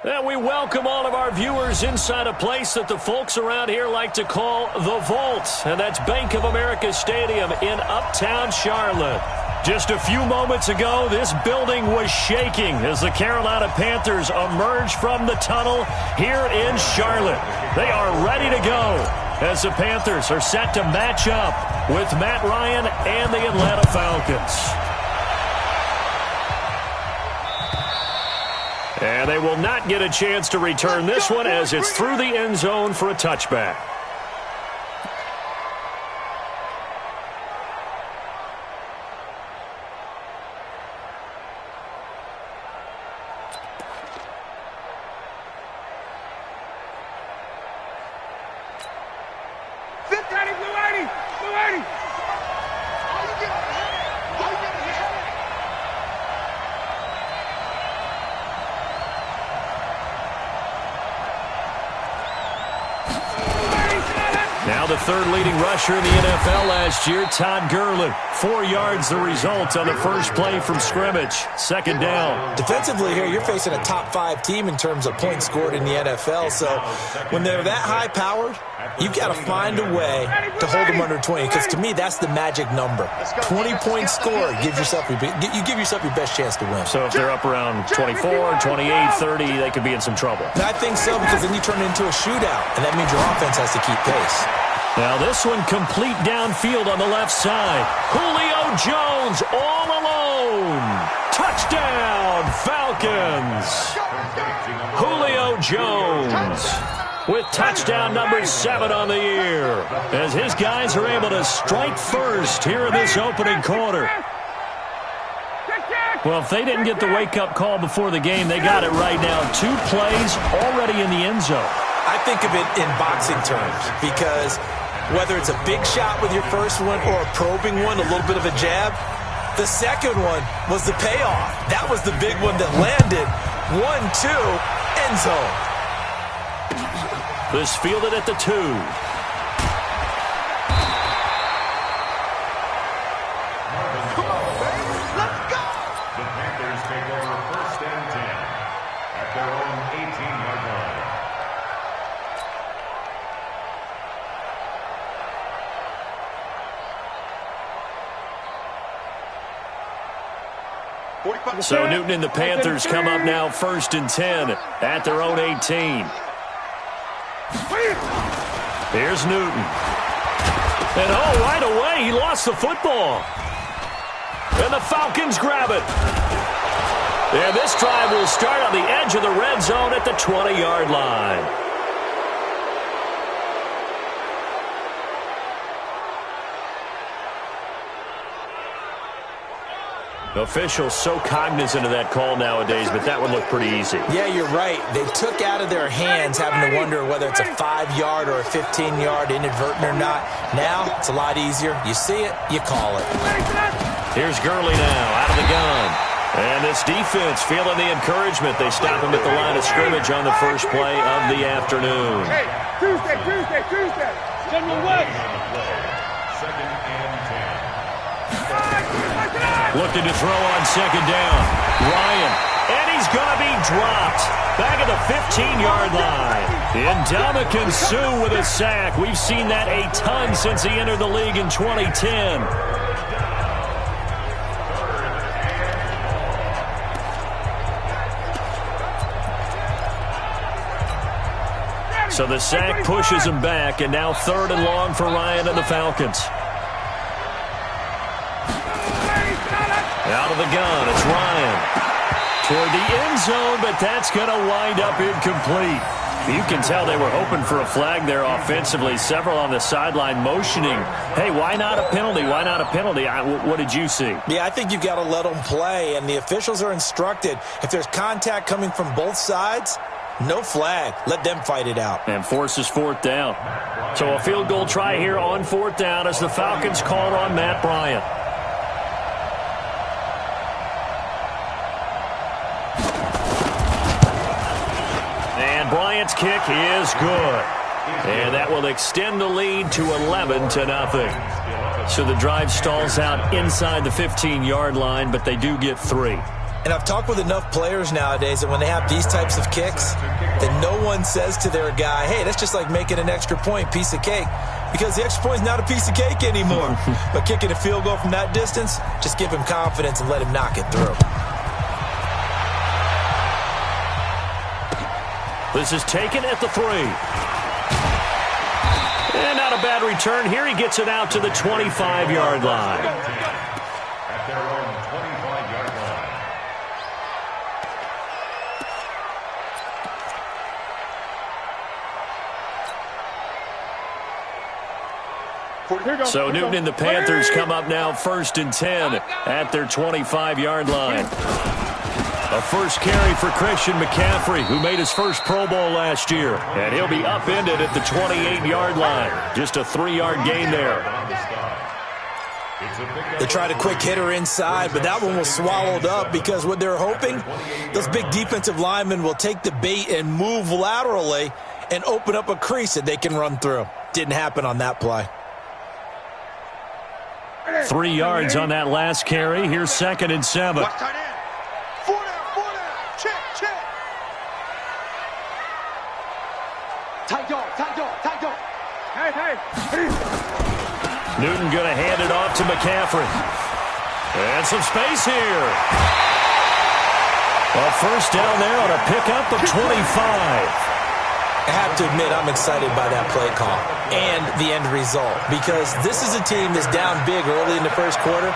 And we welcome all of our viewers inside a place that the folks around here like to call the Vault. And that's Bank of America Stadium in uptown Charlotte. Just a few moments ago, this building was shaking as the Carolina Panthers emerged from the tunnel here in Charlotte. They are ready to go as the Panthers are set to match up with Matt Ryan and the Atlanta Falcons. And they will not get a chance to return this one as it's through the end zone for a touchback. Now the third leading rusher in the NFL last year, Todd Gurley. 4 yards the result on the first play from scrimmage. Second down. Defensively here, you're facing a top 5 team in terms of points scored in the NFL. So when they're that high-powered, you've got to find a way to hold them under 20. Because to me, that's the magic number. 20 points scored. You give yourself your best chance to win. So if they're up around 24, 28, 30, they could be in some trouble. I think so, because then you turn it into a shootout, and that means your offense has to keep pace. Now this one complete downfield on the left side. Julio Jones all alone. Touchdown, Falcons. Julio Jones with touchdown number 7 on the year as his guys are able to strike first here in this opening quarter. Well, if they didn't get the wake-up call before the game, they got it right now. 2 plays already in the end zone. I think of it in boxing terms because whether it's a big shot with your first one or a probing one, a little bit of a jab, the second one was the payoff. That was the big one that landed. 1-2, end zone. This fielded at the 2. Come on, baby. Let's go. The Panthers take over 1st and 10 at their own 18-yard line. So Newton and the Panthers come up now 1st and 10 at their own 18. Here's Newton. And right away, he lost the football. And the Falcons grab it. And this drive will start on the edge of the red zone at the 20-yard line. Officials so cognizant of that call nowadays, but that would look pretty easy. Yeah, you're right. They took out of their hands having to wonder whether it's a 5-yard or a 15-yard inadvertent or not. Now, it's a lot easier. You see it, you call it. Here's Gurley now, out of the gun. And this defense feeling the encouragement. They stop him at the line of scrimmage on the first play of the afternoon. Hey, Tuesday. General West. 2nd and 10. Looking to throw on second down. Ryan, and he's going to be dropped. Back at the 15-yard line. Ndamukong Suh with a sack. We've seen that a ton since he entered the league in 2010. So the sack pushes him back, and now 3rd and long for Ryan and the Falcons. Out of the gun, it's Ryan. Toward the end zone, but that's going to wind up incomplete. You can tell they were hoping for a flag there offensively. Several on the sideline motioning, hey, why not a penalty? Why not a penalty? What did you see? Yeah, I think you've got to let them play, and the officials are instructed. If there's contact coming from both sides, no flag. Let them fight it out. And forces 4th down. So a field goal try here on 4th down as the Falcons called on Matt Bryant. And Bryant's kick is good. And that will extend the lead to 11-0. So the drive stalls out inside the 15-yard line, but they do get 3. And I've talked with enough players nowadays that when they have these types of kicks, that no one says to their guy, hey, that's just like making an extra point, piece of cake. Because the extra point is not a piece of cake anymore. But kicking a field goal from that distance, just give him confidence and let him knock it through. This is taken at the 3. And not a bad return here. He gets it out to the 25-yard line. At their own 25-yard line. So Newton and the Panthers come up now 1st and 10 at their 25-yard line. A first carry for Christian McCaffrey, who made his first Pro Bowl last year. And he'll be upended at the 28-yard line. Just a 3-yard gain there. They tried a quick hitter inside, but that one was swallowed up because what they're hoping, those big defensive linemen will take the bait and move laterally and open up a crease that they can run through. Didn't happen on that play. 3 yards on that last carry. Here's 2nd and 7. Newton going to hand it off to McCaffrey. And some space here. A first down there on a pickup of 25. I have to admit, I'm excited by that play call and the end result because this is a team that's down big early in the first quarter,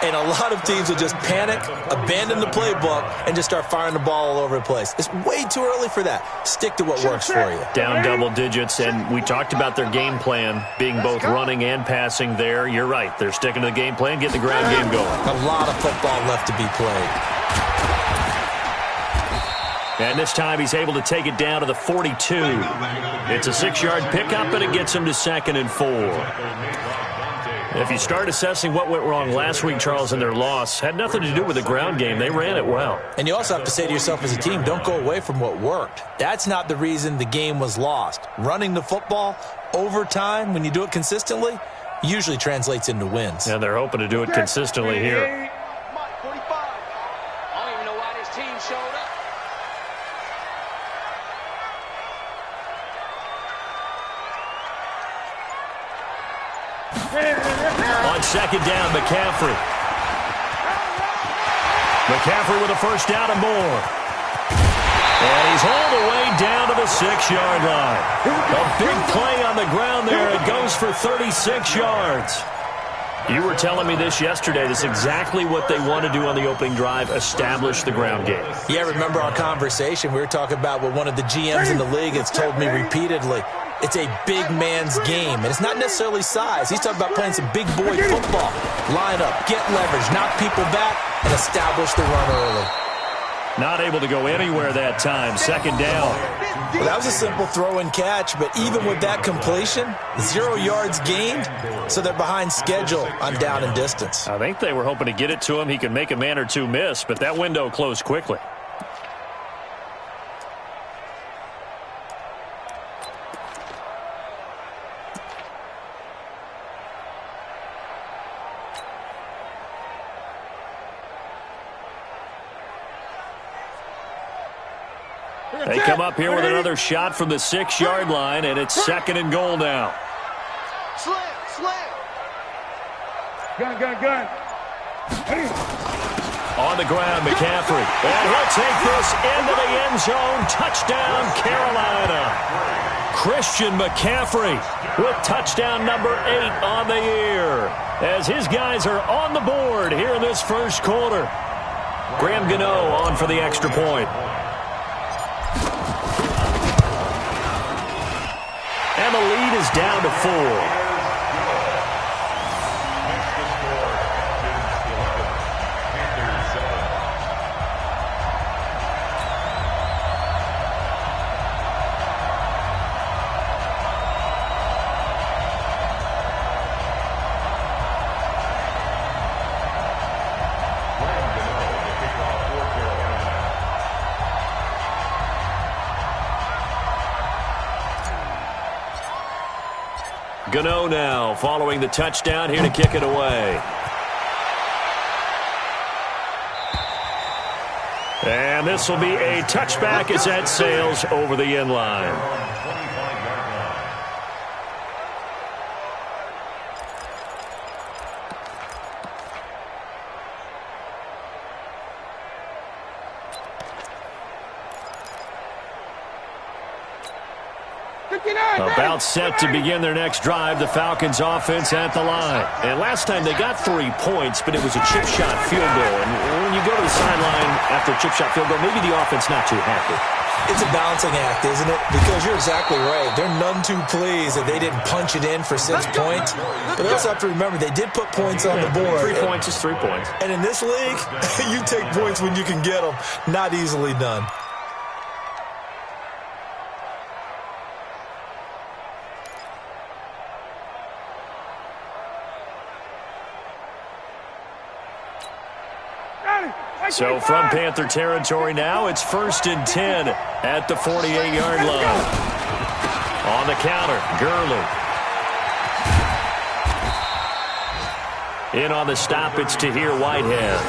and a lot of teams will just panic, abandon the playbook, and just start firing the ball all over the place. It's way too early for that. Stick to what works for you. Down double digits, and we talked about their game plan being both running and passing there. You're right. They're sticking to the game plan, getting the ground game going. A lot of football left to be played. And this time he's able to take it down to the 42. It's a 6-yard pickup, and it gets him to 2nd and 4. If you start assessing what went wrong last week, Charles, in their loss, had nothing to do with the ground game. They ran it well. And you also have to say to yourself as a team, don't go away from what worked. That's not the reason the game was lost. Running the football over time, when you do it consistently, usually translates into wins. And they're hoping to do it consistently here. On 2nd down, McCaffrey. McCaffrey with a first down and more. And he's all the way down to the 6-yard line. A big play on the ground there. It goes for 36 yards. You were telling me this yesterday. This is exactly what they want to do on the opening drive, establish the ground game. Yeah, remember our conversation. We were talking about what one of the GMs in the league has told me repeatedly. It's a big man's game, and it's not necessarily size. He's talking about playing some big boy football. Line up, get leverage, knock people back, and establish the run early. Not able to go anywhere that time. 2nd down. Well, that was a simple throw and catch, but even with that completion, 0 yards gained, so they're behind schedule on down and distance. I think they were hoping to get it to him. He could make a man or two miss, but that window closed quickly. They come up here with another shot from the 6-yard line, and it's 2nd and goal now. Slam. Gun. On the ground, McCaffrey. And he'll take this into the end zone. Touchdown, Carolina. Christian McCaffrey with touchdown number 8 on the year, as his guys are on the board here in this first quarter. Graham Gano on for the extra point. And the lead is down to 4. Gano now following the touchdown here to kick it away. And this will be a touchback as that sails over the end line. About set to begin their next drive, the Falcons offense at the line. And last time they got 3 points, but it was a chip shot field goal. And when you go to the sideline after a chip shot field goal, maybe the offense not too happy. It's a balancing act, isn't it? Because you're exactly right. They're none too pleased that they didn't punch it in for 6 points. But they also have to remember they did put points on the board. 3 points is 3 points. And in this league, you take points when you can get them. Not easily done. So from Panther territory now, it's 1st and 10 at the 48-yard line. On the counter, Gurley. In on the stop, it's Tahir Whitehead.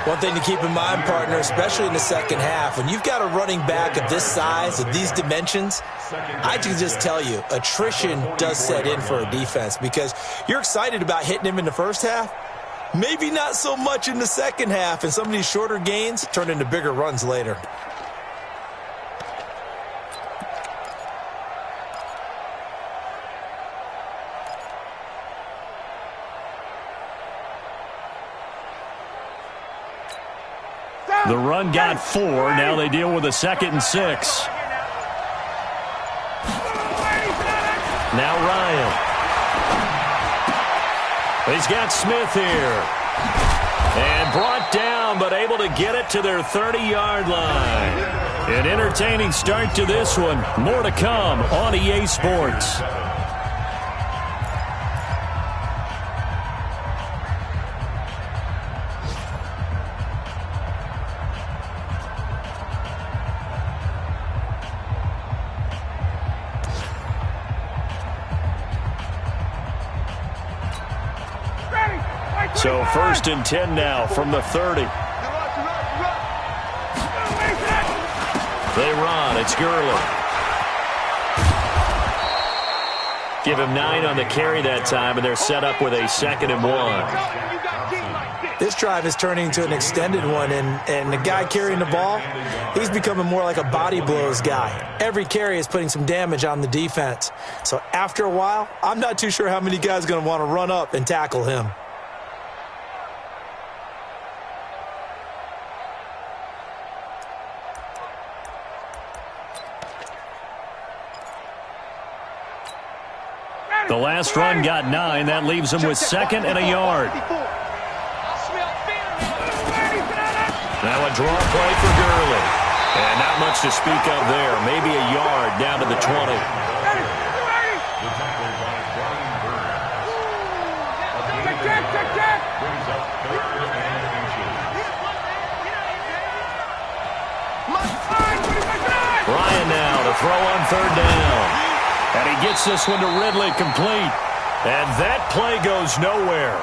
One thing to keep in mind, partner, especially in the second half, when you've got a running back of this size, of these dimensions, I can just tell you, attrition does set in for a defense because you're excited about hitting him in the first half. Maybe not so much in the second half, and some of these shorter gains turn into bigger runs later. The run got 4. Now they deal with a 2nd and 6. Now Ryan. He's got Smith here. And brought down, but able to get it to their 30-yard line. An entertaining start to this one. More to come on EA Sports. So 1st and 10 now from the 30. They run. It's Gurley. Give him 9 on the carry that time, and they're set up with a 2nd and 1. This drive is turning into an extended one, and the guy carrying the ball, he's becoming more like a body blows guy. Every carry is putting some damage on the defense. So after a while, I'm not too sure how many guys are going to want to run up and tackle him. The last run got 9. That leaves him with 2nd and a yard. Now a draw play for Gurley. And not much to speak of there. Maybe a yard down to the 20. Ryan now to throw on 3rd down. And he gets this one to Ridley complete. And that play goes nowhere.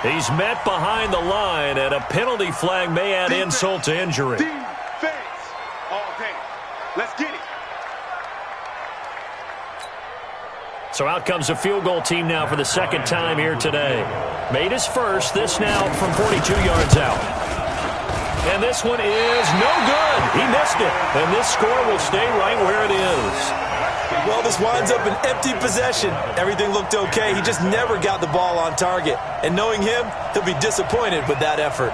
He's met behind the line, and a penalty flag may add insult to injury. Defense all day. Let's get it. So out comes a field goal team now for the 2nd time here today. Made his first, this now from 42 yards out. And this one is no good. He missed it. And this score will stay right where it is. Well, this winds up an empty possession. Everything looked okay. He just never got the ball on target. And knowing him, he'll be disappointed with that effort.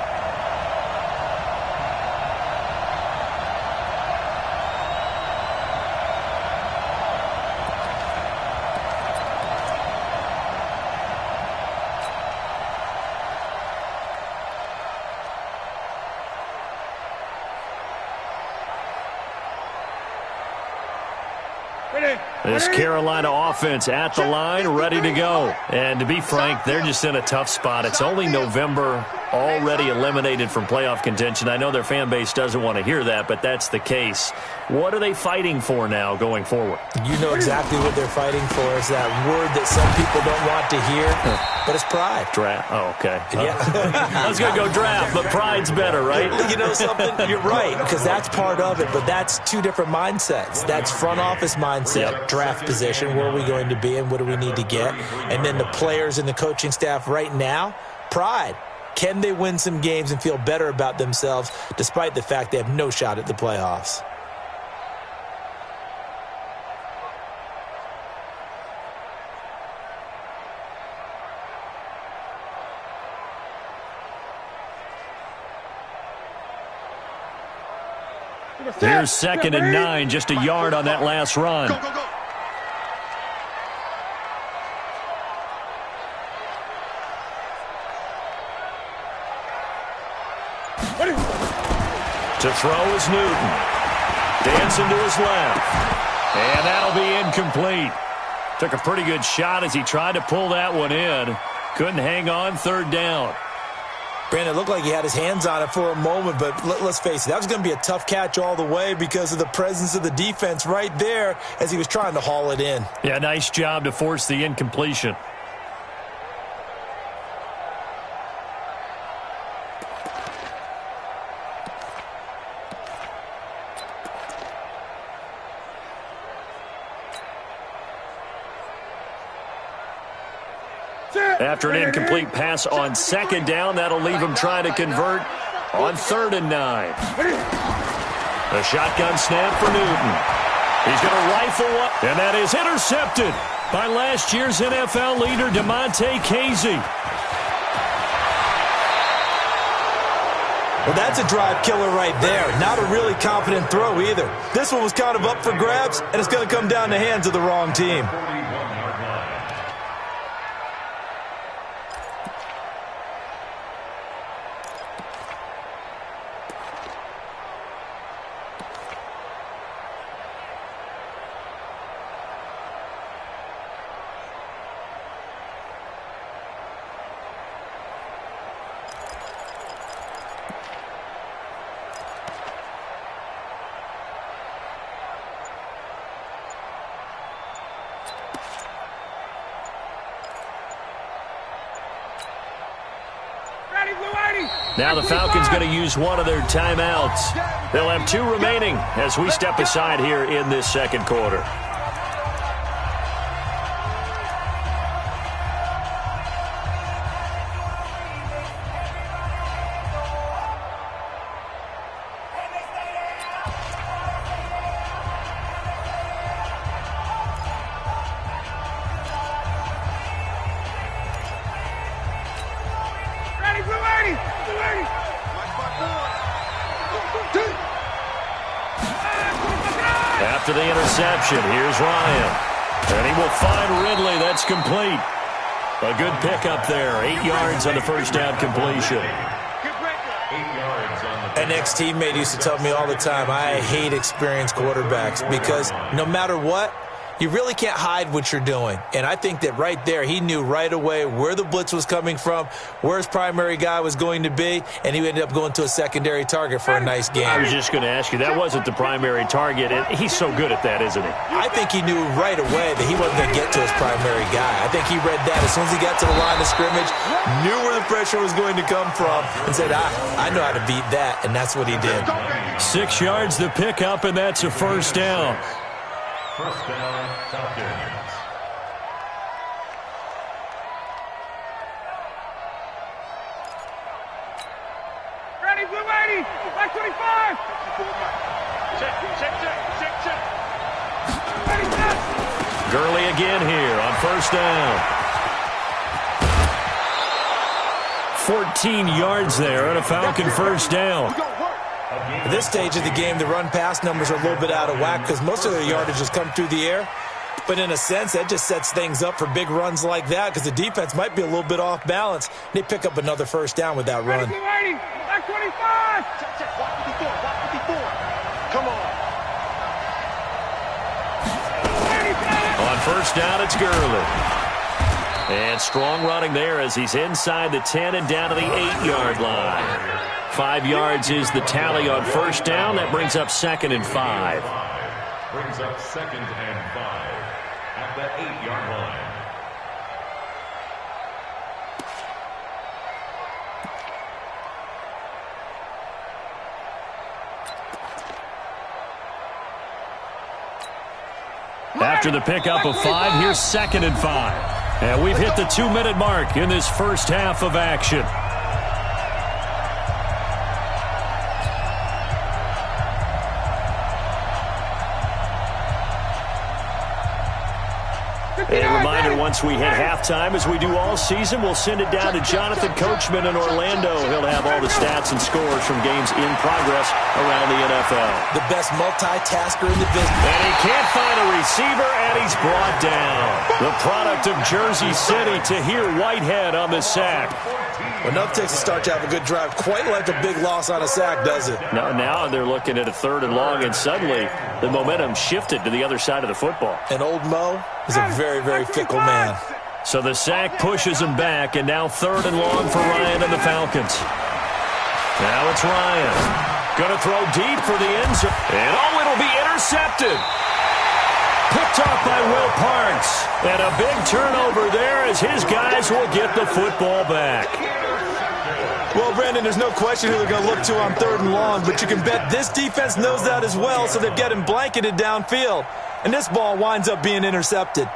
This Carolina offense at the line, ready to go. And to be frank, they're just in a tough spot. It's only November. already eliminated from playoff contention. I know their fan base doesn't want to hear that, but that's the case. What are they fighting for now going forward? You know exactly what they're fighting for. Is that word that some people don't want to hear, but it's pride. Draft. Oh, okay. Yeah. I was going to go draft, but pride's better, right? You know something? You're right, because that's part of it, but that's two different mindsets. That's front office mindset, draft position, where are we going to be and what do we need to get? And then the players and the coaching staff right now, pride. Can they win some games and feel better about themselves despite the fact they have no shot at the playoffs? There's 2nd and 9, just a yard on that last run. Go, go, go. To throw is Newton. Dancing to his left. And that'll be incomplete. Took a pretty good shot as he tried to pull that one in. Couldn't hang on, 3rd down. Brandon, it looked like he had his hands on it for a moment, but let's face it, that was going to be a tough catch all the way because of the presence of the defense right there as he was trying to haul it in. Yeah, nice job to force the incompletion. After an incomplete pass on 2nd down, that'll leave him trying to convert on 3rd and 9. A shotgun snap for Newton. He's going to rifle up, and that is intercepted by last year's NFL leader, DeMonte Casey. Well, that's a drive killer right there. Not a really confident throw either. This one was kind of up for grabs, and it's going to come down the hands of the wrong team. Now the Falcons going to use one of their timeouts. They'll have 2 remaining as we step aside here in this 2nd quarter. After the interception, here's Ryan. And he will find Ridley. That's complete. A good pickup there. 8 yards on the first down completion. An ex-teammate used to tell me all the time, I hate experienced quarterbacks because no matter what, you really can't hide what you're doing. And I think that right there, he knew right away where the blitz was coming from, where his primary guy was going to be, and he ended up going to a secondary target for a nice game. I was just going to ask you, that wasn't the primary target. He's so good at that, isn't he? I think he knew right away that he wasn't going to get to his primary guy. I think he read that as soon as he got to the line of scrimmage, knew where the pressure was going to come from, and said, I know how to beat that, and that's what he did. 6 yards the pickup, and that's a first down. First down, Falcons. Ready, blue 80, back 25. Check. Ready, set. Gurley again here on first down. 14 yards there on a Falcon first down. At this stage of the game, the run-pass numbers are a little bit out of whack because most of their yardage has come through the air. But in a sense, that just sets things up for big runs like that because the defense might be a little bit off balance. They pick up another first down with that run. Ready, back 25. Check. Watch 54. Come on. On first down, it's Gurley. And strong running there as he's inside the 10 and down to the 8-yard line. 5 yards is the tally on first down. That brings up 2nd and 5. Brings up 2nd and 5 at the 8-yard line. After the pickup of 5, here's 2nd and 5. And we've hit the 2-minute mark in this first half of action. A reminder, once we hit halftime, as we do all season, we'll send it down to Jonathan Coachman in Orlando. He'll have all the stats and scores from games in progress around the NFL. The best multitasker in the business. And he can't find a receiver, and he's brought down. The product of Jersey City, Tahir Whitehead on the sack. Well, enough takes to start to have a good drive. Quite like a big loss on a sack, does it? Now they're looking at a 3rd and long, and suddenly the momentum shifted to the other side of the football. And old Mo is a very, very fickle man. So the sack pushes him back, and now 3rd and long for Ryan and the Falcons. Now it's Ryan. Going to throw deep for the end zone. And it'll be intercepted. Picked off by Will Parks. And a big turnover there as his guys will get the football back. Well, Brandon, there's no question who they're going to look to on 3rd and long, but you can bet this defense knows that as well, so they're getting blanketed downfield. And this ball winds up being intercepted.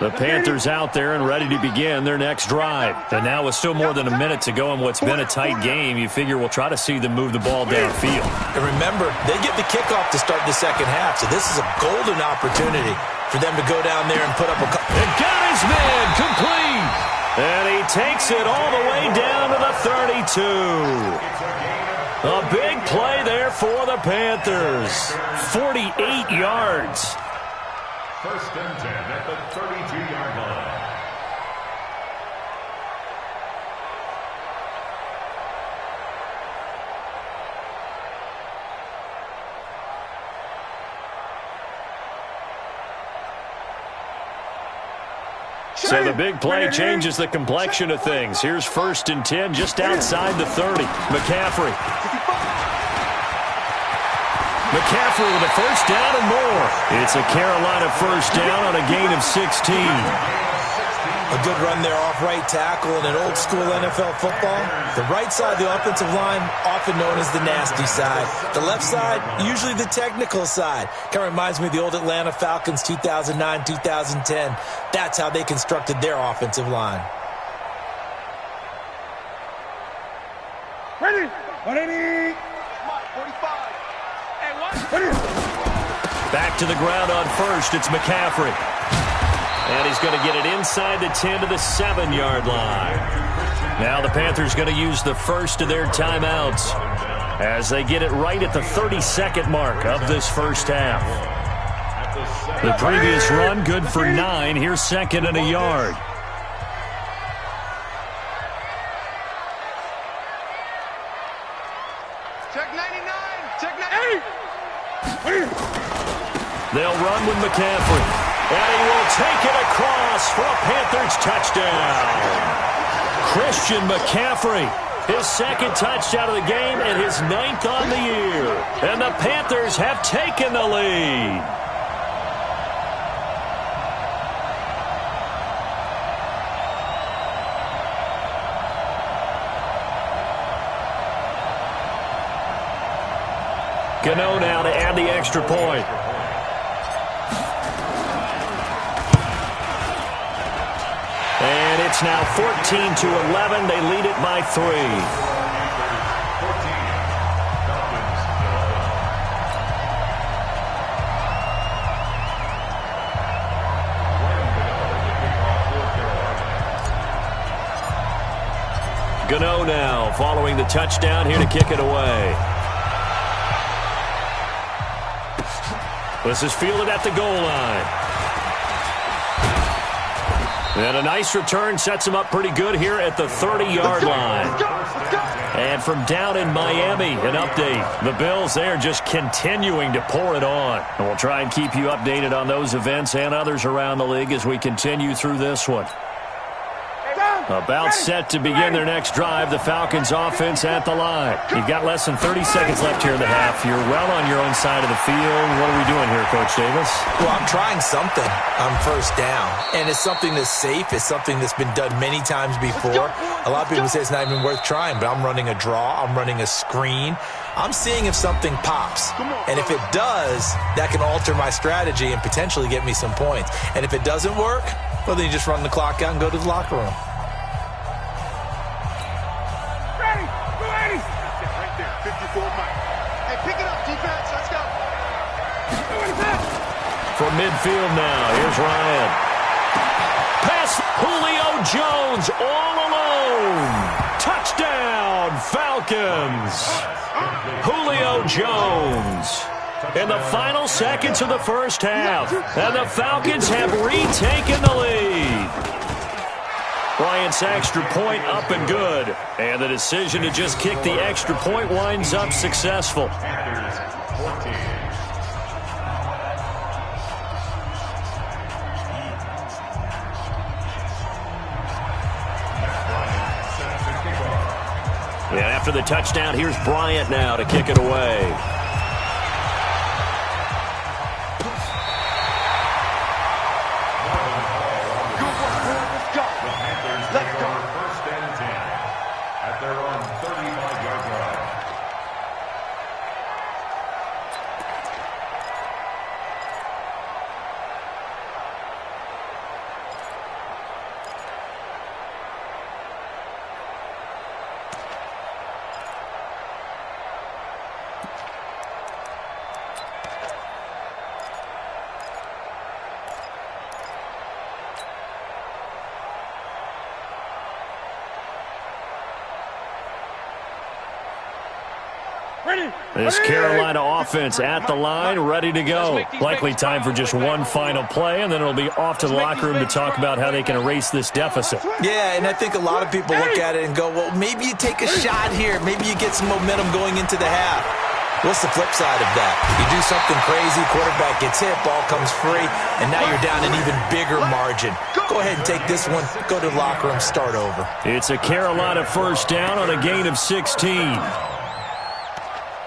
The Panthers out there and ready to begin their next drive. And now with still more than a minute to go in what's been a tight game, you figure we'll try to see them move the ball downfield. And remember, they get the kickoff to start the second half, so this is a golden opportunity for them to go down there and put up a couple. And got his man complete. And he takes it all the way down to the 32. A big play there for the Panthers. 48 yards. 1st and 10 at the 32-yard line. So the big play changes the complexion of things. Here's 1st and 10 just outside the 30. McCaffrey with a first down and more. It's a Carolina first down on a gain of 16. A good run there off right tackle in an old school NFL football. The right side of the offensive line, often known as the nasty side. The left side, usually the technical side. Kind of reminds me of the old Atlanta Falcons 2009, 2010. That's how they constructed their offensive line. Ready? 45. Back to the ground on first. It's McCaffrey. And he's going to get it inside the 10 to the 7-yard line. Now the Panthers going to use the first of their timeouts as they get it right at the 32nd mark of this first half. The previous run good for 9. Here's 2nd and a yard. Check 99. Check 98. They'll run with McCaffrey. And he will take it across for a Panthers touchdown. Christian McCaffrey, his 2nd touchdown of the game and his 9th on the year. And the Panthers have taken the lead. Gano now to add the extra point. And it's now 14-11. They lead it by 3. Gano now following the touchdown here to kick it away. This is fielded at the goal line. And a nice return sets him up pretty good here at the 30-yard line. And And from down in Miami, an update. The Bills, they are just continuing to pour it on. And we'll try and keep you updated on those events and others around the league as we continue through this one. About set to begin their next drive, the Falcons offense at the line. You've got less than 30 seconds left here in the half. You're well on your own side of the field. What are we doing here, Coach Davis? Well, I'm trying something on first down, and it's something that's safe. It's something that's been done many times before. A lot of people say it's not even worth trying, but I'm running a draw. I'm running a screen. I'm seeing if something pops, and if it does, that can alter my strategy and potentially get me some points. And if it doesn't work, well, then you just run the clock out and go to the locker room. Hey, pick it up, defense. Let's go. From midfield now, here's Ryan. Pass Julio Jones all alone. Touchdown, Falcons. Julio Jones in the final seconds of the first half. And the Falcons have retaken the lead. Bryant's extra point up and good. And the decision to just kick the extra point winds up successful. And after the touchdown, here's Bryant now to kick it away. This Carolina offense at the line, ready to go. Likely time for just one final play, and then it'll be off to the locker room to talk about how they can erase this deficit. Yeah, and I think a lot of people look at it and go, well, maybe you take a shot here. Maybe you get some momentum going into the half. What's the flip side of that? You do something crazy, quarterback gets hit, ball comes free, and now you're down an even bigger margin. Go ahead and take this one, go to the locker room, start over. It's a Carolina first down on a gain of 16.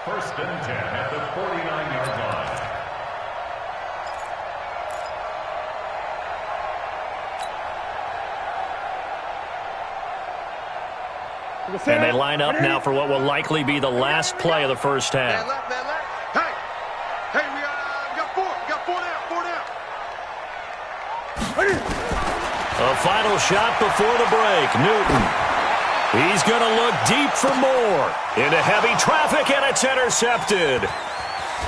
First and 10 at the 49-yard line. And they line up now for what will likely be the last play of the first half. Hey, we got four. We got four down. A final shot before the break. Newton. He's going to look deep for more. Into heavy traffic, and it's intercepted.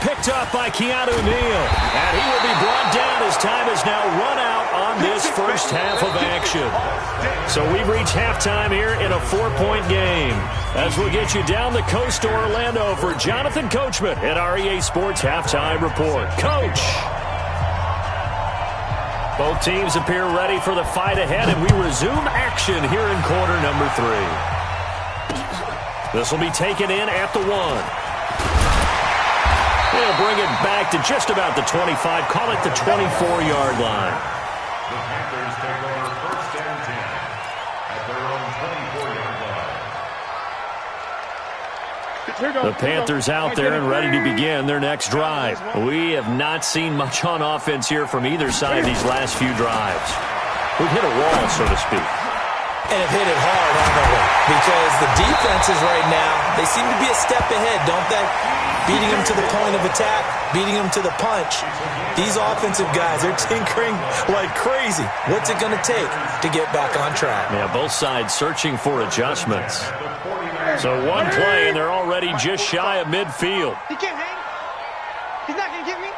Picked up by Keanu Neal. And he will be brought down as time has now run out on this first half of action. So we've reached halftime here in a 4-point game. As we'll get you down the coast to Orlando for Jonathan Coachman at our EA Sports Halftime Report. Coach! Both teams appear ready for the fight ahead, and we resume action here in quarter number 3. This will be taken in at the 1. They'll bring it back to just about the 25, call it the 24-yard line. The Panthers take over first and 10 at their own 24-yard line. The Panthers out there and ready to begin their next drive. We have not seen much on offense here from either side these last few drives. We've hit a wall, so to speak. And have hit it hard, haven't we? Because the defenses right now, they seem to be a step ahead, don't they? Beating them to the point of attack, beating them to the punch. These offensive guys, they're tinkering like crazy. What's it going to take to get back on track? Yeah, both sides searching for adjustments. So one play, and they're already just shy of midfield. He can't hang. He's not going to get me.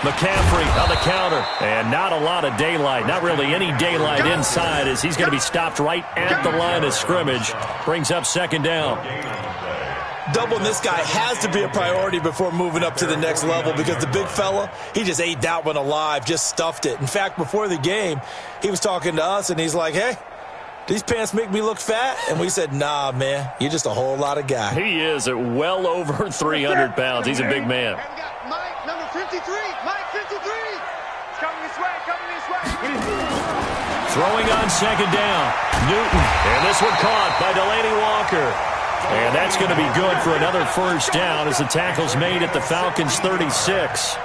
McCaffrey on the counter. And not a lot of daylight. Not really any daylight inside as he's going to be stopped right at the line of scrimmage. Brings up second down. Doubling this guy has to be a priority before moving up to the next level because the big fella, he just ate that one alive, just stuffed it. In fact, before the game, he was talking to us, and he's like, hey, these pants make me look fat? And we said, nah, man, you're just a whole lot of guy. He is at well over 300 pounds. He's a big man. And we got Mike, number 53. Mike, 53. It's coming this way, coming this way. Throwing on second down. Newton. And this one caught by Delaney Walker. And that's going to be good for another first down as the tackle's made at the Falcons' 36.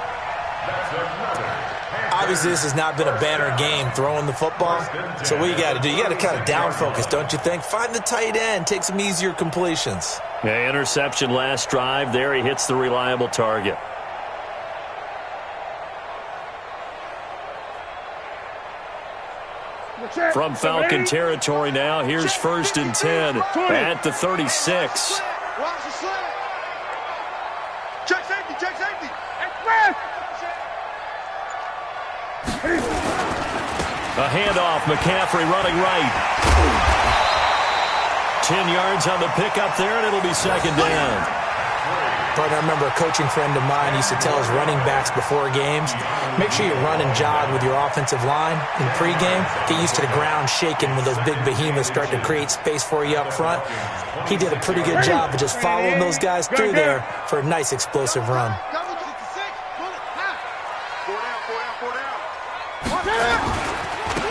Obviously, this has not been a banner game throwing the football. So what you got to do, you got to kind of down focus, don't you think? Find the tight end, take some easier completions. Yeah, interception last drive. There he hits the reliable target. From Falcon territory now, here's 1st and 10 at the 36. Check safety, check safety. A handoff, McCaffrey running right. 10 yards on the pickup there, and it'll be second down. But I remember a coaching friend of mine used to tell his running backs before games, make sure you run and jog with your offensive line in pregame. Get used to the ground shaking when those big behemoths start to create space for you up front. He did a pretty good job of just following those guys through there for a nice explosive run.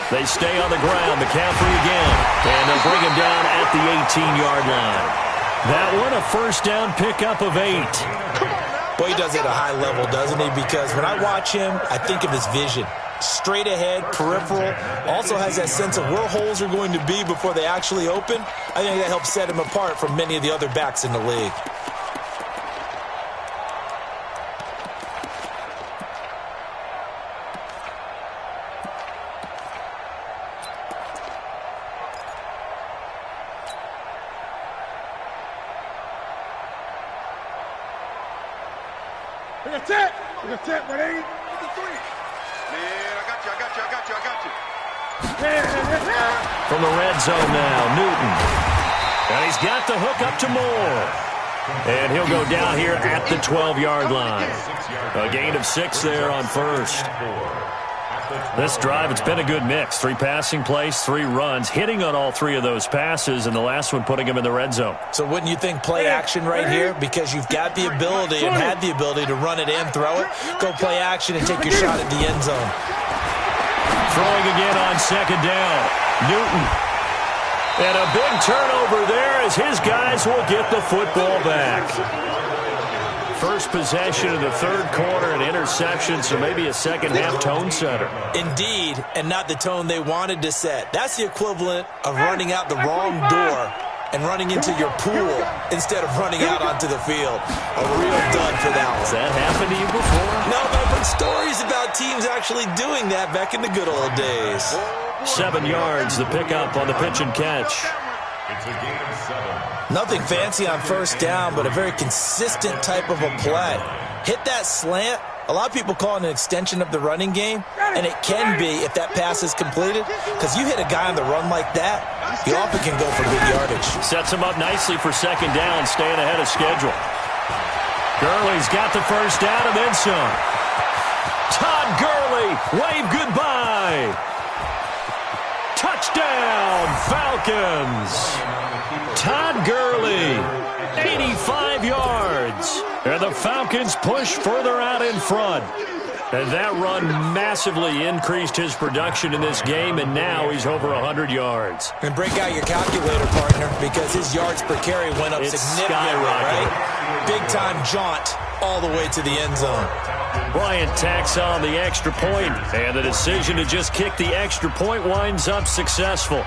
They stay on the ground. McCaffrey again. And they'll bring him down at the 18-yard line. That one, a first down pickup of 8. Boy, he does it at a high level, doesn't he? Because when I watch him, I think of his vision. Straight ahead, peripheral. Also has that sense of where holes are going to be before they actually open. I think that helps set him apart from many of the other backs in the league. From the red zone now, Newton. And he's got the hook up to Moore. And he'll go down here at the 12-yard line. A gain of 6 there on first. This drive, it's been a good mix. 3 passing plays, 3 runs, hitting on all 3 of those passes, and the last one putting him in the red zone. So wouldn't you think play action right here? Because you've got the ability and had the ability to run it and throw it. Go play action and take your shot at the end zone. Throwing again on second down. Newton. And a big turnover there as his guys will get the football back. First possession of the third quarter, an interception, so maybe a second-half tone setter. Indeed, and not the tone they wanted to set. That's the equivalent of running out the wrong door and running into your pool instead of running out onto the field. A real dud for that one. Has that happened to you before? No, but I've heard stories about teams actually doing that back in the good old days. 7 yards, the pickup on the pitch and catch. It's a gain of 7. Nothing fancy on first down, but a very consistent type of a play. Hit that slant. A lot of people call it an extension of the running game, and it can be if that pass is completed, because you hit a guy on the run like that, you often can go for good yardage. Sets him up nicely for second down, staying ahead of schedule. Gurley's got the first down and then some. Todd Gurley, wave goodbye. Touchdown, Falcons. Todd Gurley, 85 yards. And the Falcons push further out in front. And that run massively increased his production in this game, and now he's over 100 yards. And break out your calculator, partner, because his yards per carry went up significantly, right? Big-time jaunt all the way to the end zone. Bryant tacks on the extra point, and the decision to just kick the extra point winds up successful.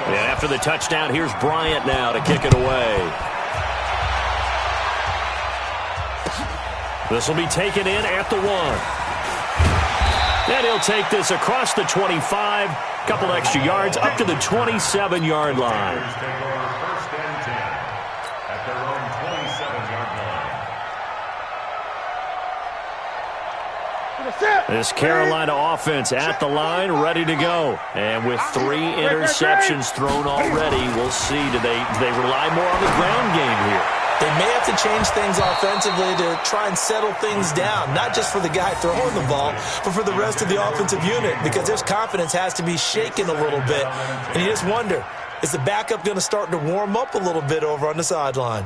And after the touchdown, here's Bryant now to kick it away. This will be taken in at the 1. And he'll take this across the 25, couple extra yards, up to the 27-yard line. First and 10 at their own 27-yard line. This Carolina offense at the line, ready to go. And with 3 interceptions thrown already, we'll see. Do they rely more on the ground game here? They may have to change things offensively to try and settle things down, not just for the guy throwing the ball, but for the rest of the offensive unit, because their confidence has to be shaken a little bit. And you just wonder, is the backup going to start to warm up a little bit over on the sideline?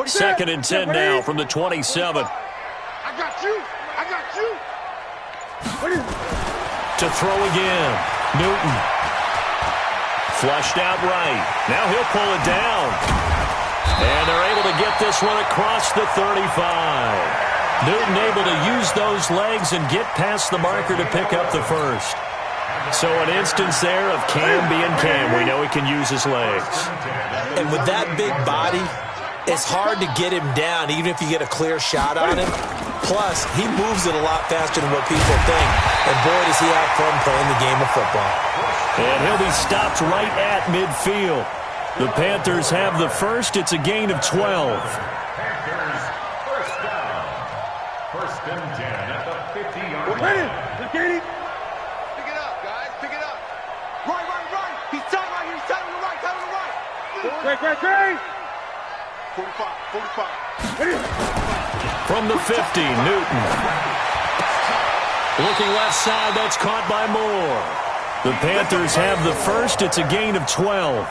Second and 10 now from the 27. I got you. I got you. To throw again. Newton. Flushed out right. Now he'll pull it down. And they're able to get this one across the 35. Newton able to use those legs and get past the marker to pick up the first. So an instance there of Cam being Cam. We know he can use his legs. And with that big body, it's hard to get him down, even if you get a clear shot on him. Plus, he moves it a lot faster than what people think. And boy, does he have fun playing the game of football. And he'll be stopped right at midfield. The Panthers have the first. It's a gain of 12. Panthers first down. First and 10 at the 50-yard line. Pick it up, guys. Pick it up. Right. He's tight right here. He's tight on the right. Tight on the right. Great. 45. From the 50, Newton. Looking left side, that's caught by Moore. The Panthers have the first. It's a gain of 12.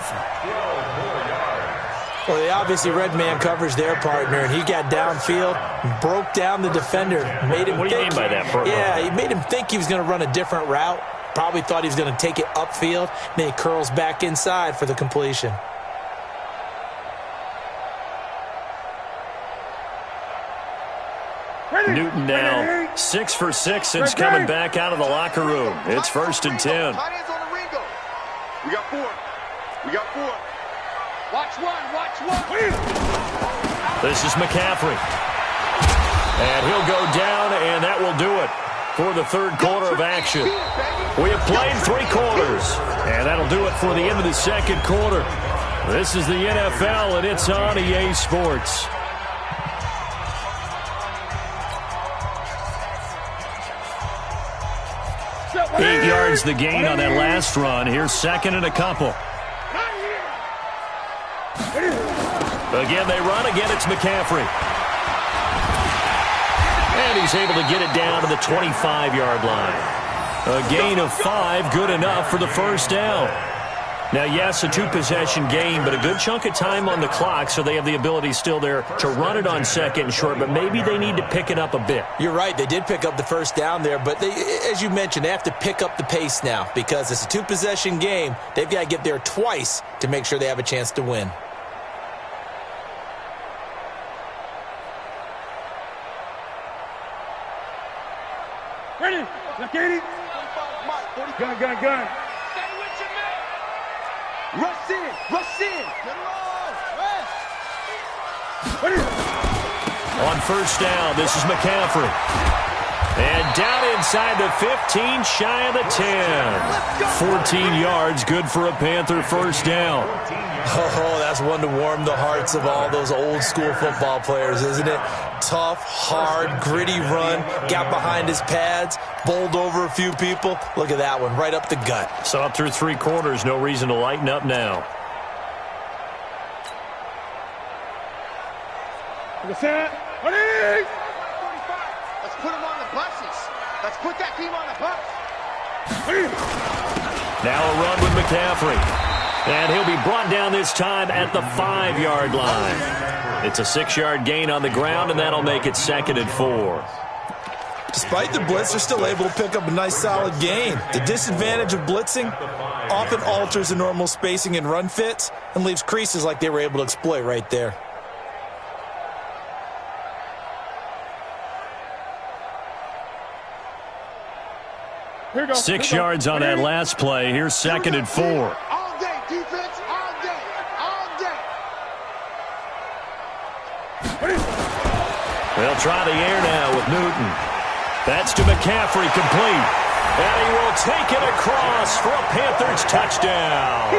Well, they obviously red man coverage their partner, and he got downfield, broke down the defender, made him What do you mean by that, Bert? Yeah, he made him think he was going to run a different route. Probably thought he was going to take it upfield. Then he curls back inside for the completion. Newton now 6 for 6 since coming back out of the locker room. It's first and 10. We got 4. Watch one. This is McCaffrey. And he'll go down, and that will do it for the third quarter of action. We have played 3 quarters, and that'll do it for the end of the second quarter. This is the NFL, and it's on EA Sports. Eight yards the gain on that last run. Here's second and a couple. Again, they run. Again, it's McCaffrey. And he's able to get it down to the 25-yard line. A gain of 5, good enough for the first down. Now, yes, a 2-possession game, but a good chunk of time on the clock, so they have the ability still there to run it on second and short, but maybe they need to pick it up a bit. You're right. They did pick up the first down there, but they, as you mentioned, they have to pick up the pace now because it's a 2-possession game. They've got to get there twice to make sure they have a chance to win. Ready. Katie. Gun. Rush in. On first down, this is McCaffrey. And down inside the 15, shy of the 10. 14 yards, good for a Panther first down. Oh, that's one to warm the hearts of all those old school football players, isn't it? Tough, hard, gritty run, got behind his pads, bowled over a few people. Look at that one, right up the gut. So up through 3 quarters, no reason to lighten up now. Let's put him on the buses. Let's put that team on the bus. Now a run with McCaffrey. And he'll be brought down this time at the 5-yard line. It's a 6-yard gain on the ground, and that'll make it second and 4. Despite the blitz, they're still able to pick up a nice solid gain. The disadvantage of blitzing often alters the normal spacing and run fits and leaves creases like they were able to exploit right there. Here 6 yards on that last play. Here's second and 4. All day, defense. They'll try the air now with Newton. That's to McCaffrey, complete. And he will take it across for a Panthers touchdown.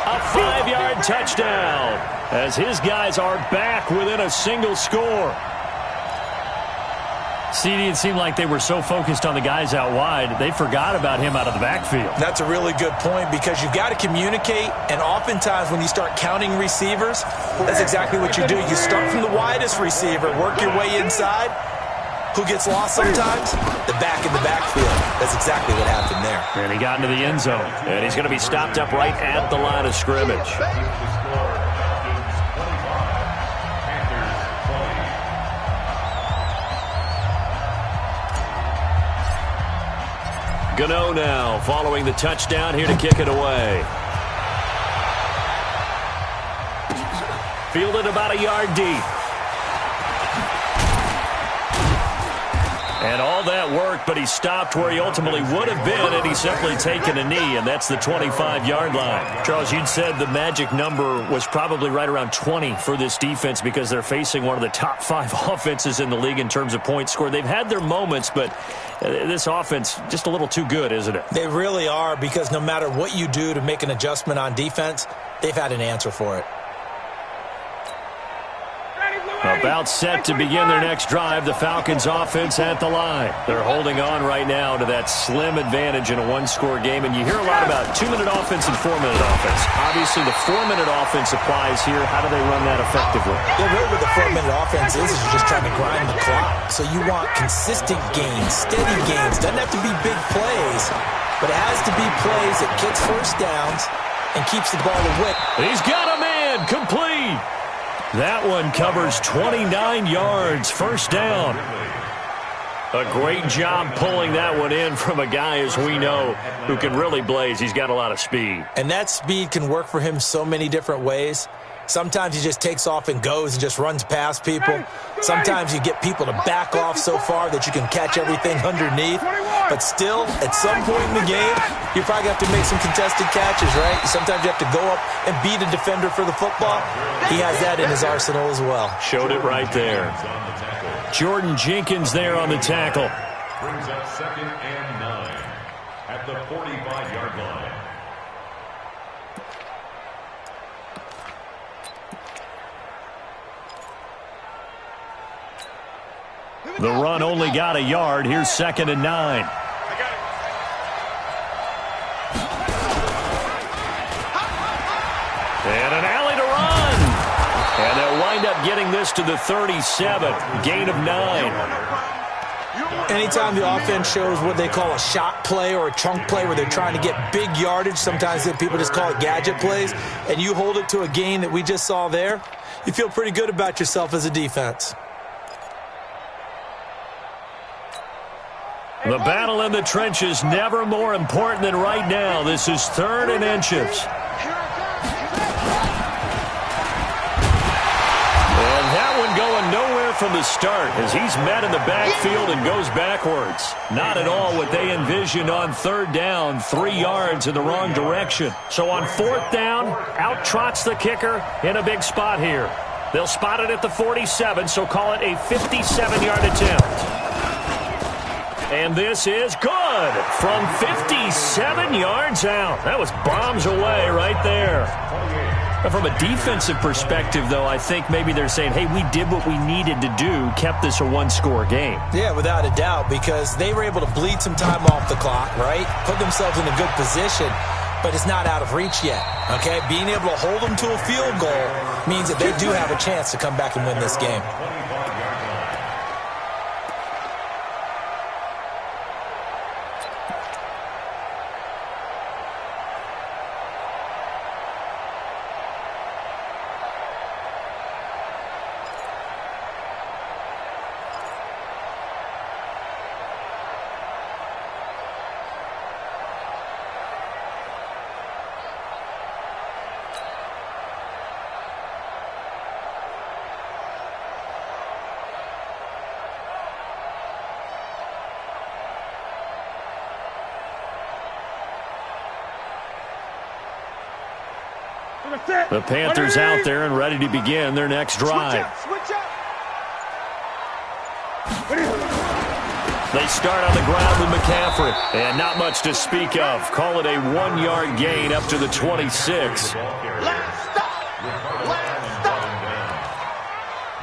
A 5-yard touchdown as his guys are back within a single score. CD, it seemed like they were so focused on the guys out wide, they forgot about him out of the backfield. That's a really good point because you've got to communicate, and oftentimes when you start counting receivers, that's exactly what you do. You start from the widest receiver, work your way inside. Who gets lost sometimes? The back in the backfield. That's exactly what happened there. And he got into the end zone, and he's going to be stopped up right at the line of scrimmage. Gano now following the touchdown here to kick it away. Fielded about a yard deep. And all that worked, but he stopped where he ultimately would have been, and he's simply taken a knee, and that's the 25-yard line. Charles, you'd said the magic number was probably right around 20 for this defense because they're facing one of the top 5 offenses in the league in terms of points scored. They've had their moments, but this offense just a little too good, isn't it? They really are, because no matter what you do to make an adjustment on defense, they've had an answer for it. About set to begin their next drive, the Falcons offense at the line. They're holding on right now to that slim advantage in a one-score game, and you hear a lot about 2-minute offense and 4-minute offense. Obviously, the 4-minute offense applies here. How do they run that effectively? Yeah, really what the 4-minute offense is you're just trying to grind the clock. So you want consistent gains, steady gains. Doesn't have to be big plays, but it has to be plays that gets first downs and keeps the ball away. He's got a man, complete. That one covers 29 yards, first down. A great job pulling that one in from a guy, as we know, who can really blaze. He's got a lot of speed. And that speed can work for him so many different ways. Sometimes he just takes off and goes and just runs past people. Sometimes you get people to back off so far that you can catch everything underneath. But still, at some point in the game, you probably have to make some contested catches, right? Sometimes you have to go up and beat a defender for the football. He has that in his arsenal as well. Showed it right there. Jordan Jenkins there on the tackle. Brings up 2nd and 9 at the 45-yard line. The run only got a yard. Here's 2nd and 9. And an alley to run. And they'll wind up getting this to the 37. Gain of 9. Anytime the offense shows what they call a shot play or a chunk play where they're trying to get big yardage, sometimes people just call it gadget plays, and you hold it to a gain that we just saw there, you feel pretty good about yourself as a defense. The battle in the trenches never more important than right now. This is 3rd and inches. And that one going nowhere from the start as he's met in the backfield and goes backwards. Not at all what they envisioned on 3rd down, 3 yards in the wrong direction. So on 4th down, out trots the kicker in a big spot here. They'll spot it at the 47, so call it a 57-yard attempt. And this is good from 57 yards out. That was bombs away right there. But from a defensive perspective, though, I think maybe they're saying, hey, we did what we needed to do, kept this a one-score game. Yeah, without a doubt, because they were able to bleed some time off the clock, right? Put themselves in a good position, but it's not out of reach yet, okay? Being able to hold them to a field goal means that they do have a chance to come back and win this game. The Panthers out there and ready to begin their next drive. They start on the ground with McCaffrey. And not much to speak of. Call it a 1-yard gain up to the 26. Let's stop.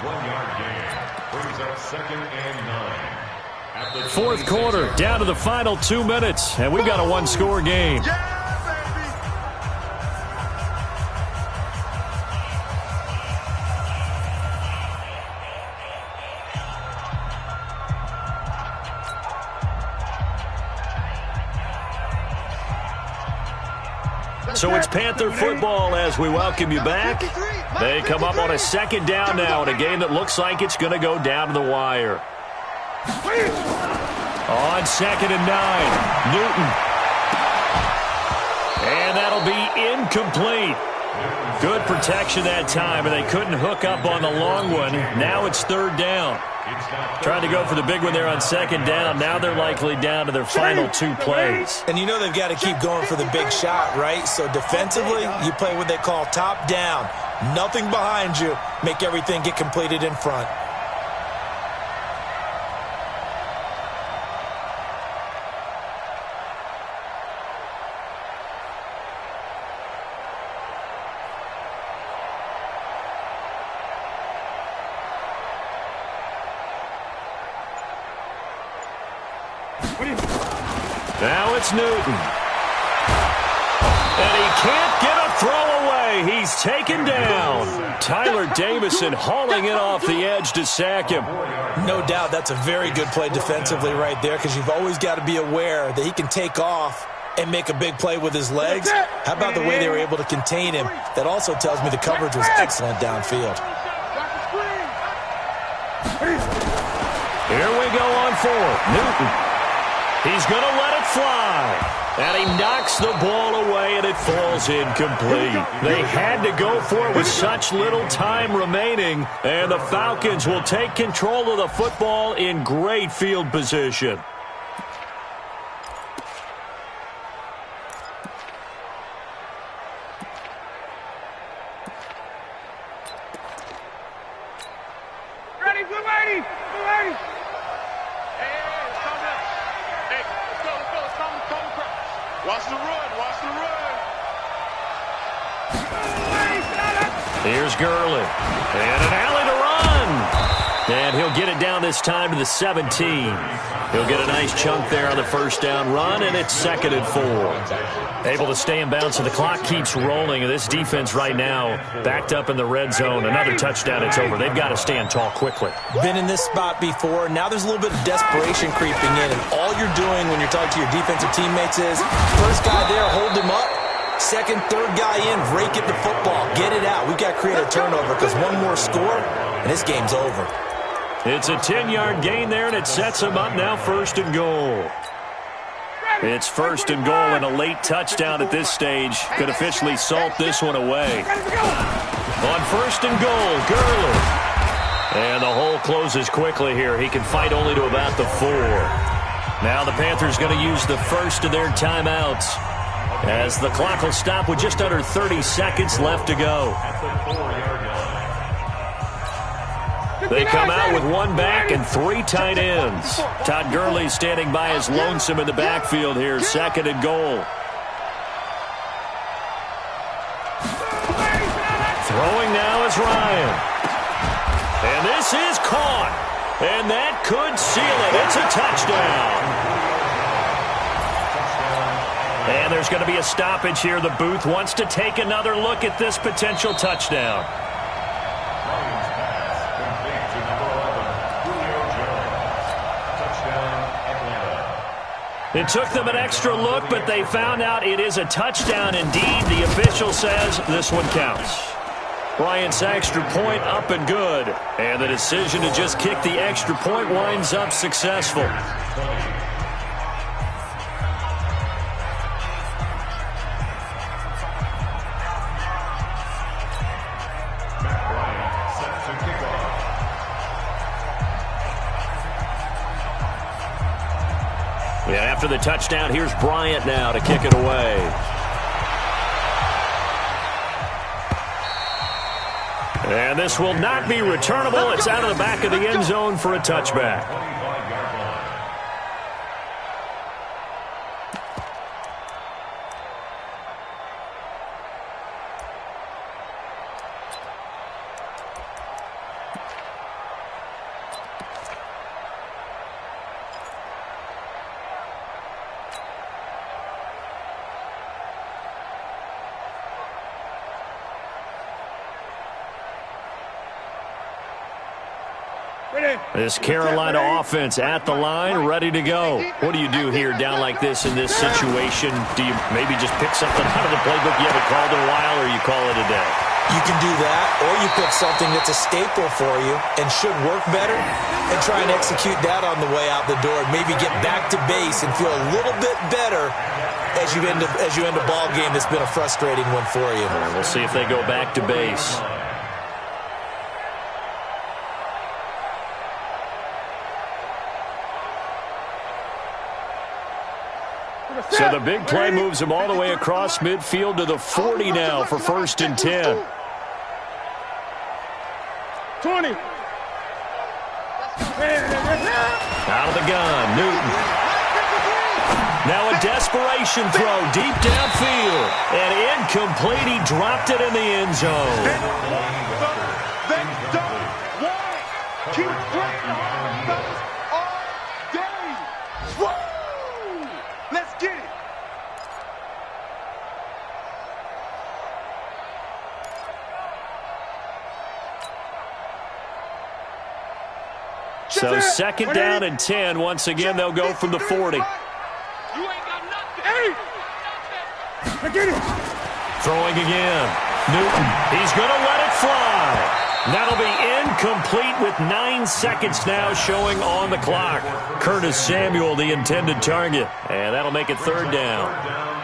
1-yard gain brings up 2nd and 9. At the Fourth quarter, down to the final 2 minutes. And we've got a one-score game. So it's Panther football as we welcome you back. They come up on a 2nd down now in a game that looks like it's going to go down to the wire. On 2nd and 9, Newton. And that'll be incomplete. Good protection that time, and they couldn't hook up on the long one. Now it's 3rd down. Trying to go for the big one there on 2nd down. Now they're likely down to their final 2 plays. And you know they've got to keep going for the big shot, right? So defensively, you play what they call top down. Nothing behind you. Make everything get completed in front. Now it's Newton. And he can't get a throw away. He's taken down. Tyler Davison hauling it off the edge to sack him. No doubt that's a very good play defensively right there, because you've always got to be aware that he can take off and make a big play with his legs. How about the way they were able to contain him? That also tells me the coverage was excellent downfield. Here we go on 4th. Newton. He's going to let it fly. And he knocks the ball away, and it falls incomplete. They had to go for it with such little time remaining. And the Falcons will take control of the football in great field position. Ready, blue lady! Blue lady! Watch the run, watch the run. Here's Gurley. And an alley to run. And he'll get it down this time to the 17. He'll get a nice chunk there on the 1st down run, and it's 2nd and 4. Able to stay in bounds, so the clock keeps rolling. And this defense right now backed up in the red zone. Another touchdown, it's over. They've got to stand tall quickly. Been in this spot before. Now there's a little bit of desperation creeping in, and all you're doing when you're talking to your defensive teammates is, first guy there, hold him up. 2nd, 3rd guy in, rake at the football. Get it out. We've got to create a turnover, because one more score, and this game's over. It's a 10-yard gain there, and it sets them up now 1st and goal. It's 1st and goal, and a late touchdown at this stage could officially salt this one away. On 1st and goal, Gurley. And the hole closes quickly here. He can fight only to about the 4. Now the Panthers going to use the first of their timeouts, as the clock will stop with just under 30 seconds left to go. They come out with 1 back and 3 tight ends. Todd Gurley standing by as lonesome in the backfield here, 2nd and goal. Throwing now is Ryan. And this is caught. And that could seal it. It's a touchdown. And there's going to be a stoppage here. The booth wants to take another look at this potential touchdown. It took them an extra look, but they found out it is a touchdown indeed. The official says this one counts. Bryant's extra point up and good. And the decision to just kick the extra point winds up successful. Yeah, after the touchdown, here's Bryant now to kick it away. And this will not be returnable. It's out of the back of the end zone for a touchback. This Carolina offense at the line, ready to go. What do you do here down like this in this situation? Do you maybe just pick something out of the playbook you haven't called in a while, or you call it a day? You can do that, or you pick something that's a staple for you and should work better and try and execute that on the way out the door and maybe get back to base and feel a little bit better as you end a ball game that's been a frustrating one for you. We'll see if they go back to base. So the big play moves him all the way across midfield to the 40 now for 1st and 10. 20. Out of the gun, Newton. Now a desperation throw deep downfield. And incomplete. He dropped it in the end zone. They don't want it. Keep playing hard, fellas, all day. Woo! Let's get it. So 2nd down and 10. Once again, they'll go from the 40. You ain't got nothing. Hey! Get it. Throwing again. Newton. He's going to let it fly. That'll be incomplete with 9 seconds now showing on the clock. Curtis Samuel, the intended target. And that'll make it 3rd down.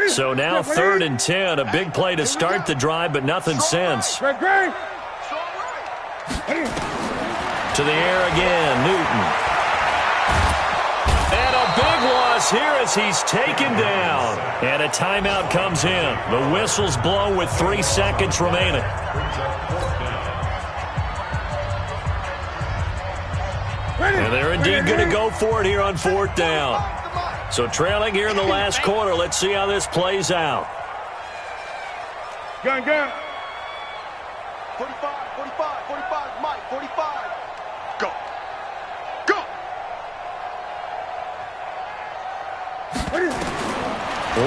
So now 3rd and 10, a big play to start the drive, but nothing since. To the air again, Newton. And a big loss here as he's taken down. And a timeout comes in. The whistle's blown with 3 seconds remaining. And they're indeed going to go for it here on 4th down. So trailing here in the last quarter. Let's see how this plays out. Gun. 45, 45, Mike, 45. Go.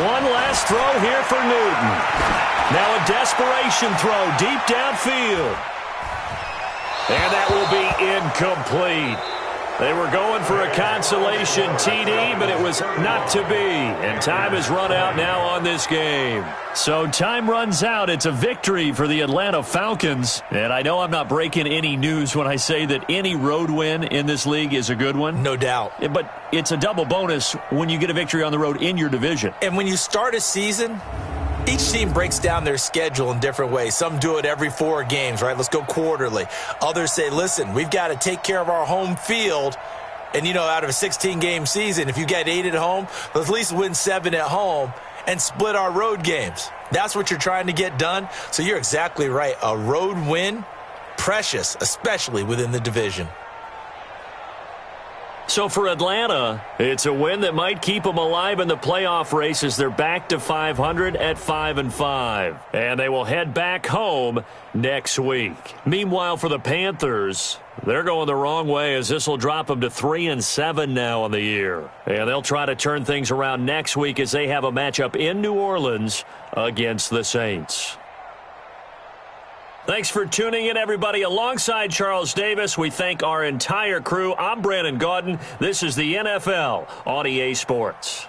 One last throw here for Newton. Now a desperation throw deep downfield. And that will be incomplete. They were going for a consolation TD, but it was not to be. And time has run out now on this game. So time runs out. It's a victory for the Atlanta Falcons. And I know I'm not breaking any news when I say that any road win in this league is a good one. No doubt. But it's a double bonus when you get a victory on the road in your division. And when you start a season, each team breaks down their schedule in different ways. Some do it every 4 games, right? Let's go quarterly. Others say, listen, we've got to take care of our home field. And, out of a 16-game season, if you get 8 at home, let's at least win 7 at home and split our road games. That's what you're trying to get done. So you're exactly right. A road win, precious, especially within the division. So for Atlanta, it's a win that might keep them alive in the playoff race as they're back to 500 at 5-5. And they will head back home next week. Meanwhile, for the Panthers, they're going the wrong way as this will drop them to 3-7 now on the year. And they'll try to turn things around next week as they have a matchup in New Orleans against the Saints. Thanks for tuning in, everybody. Alongside Charles Davis, we thank our entire crew. I'm Brandon Gaudin. This is the NFL on EA Sports.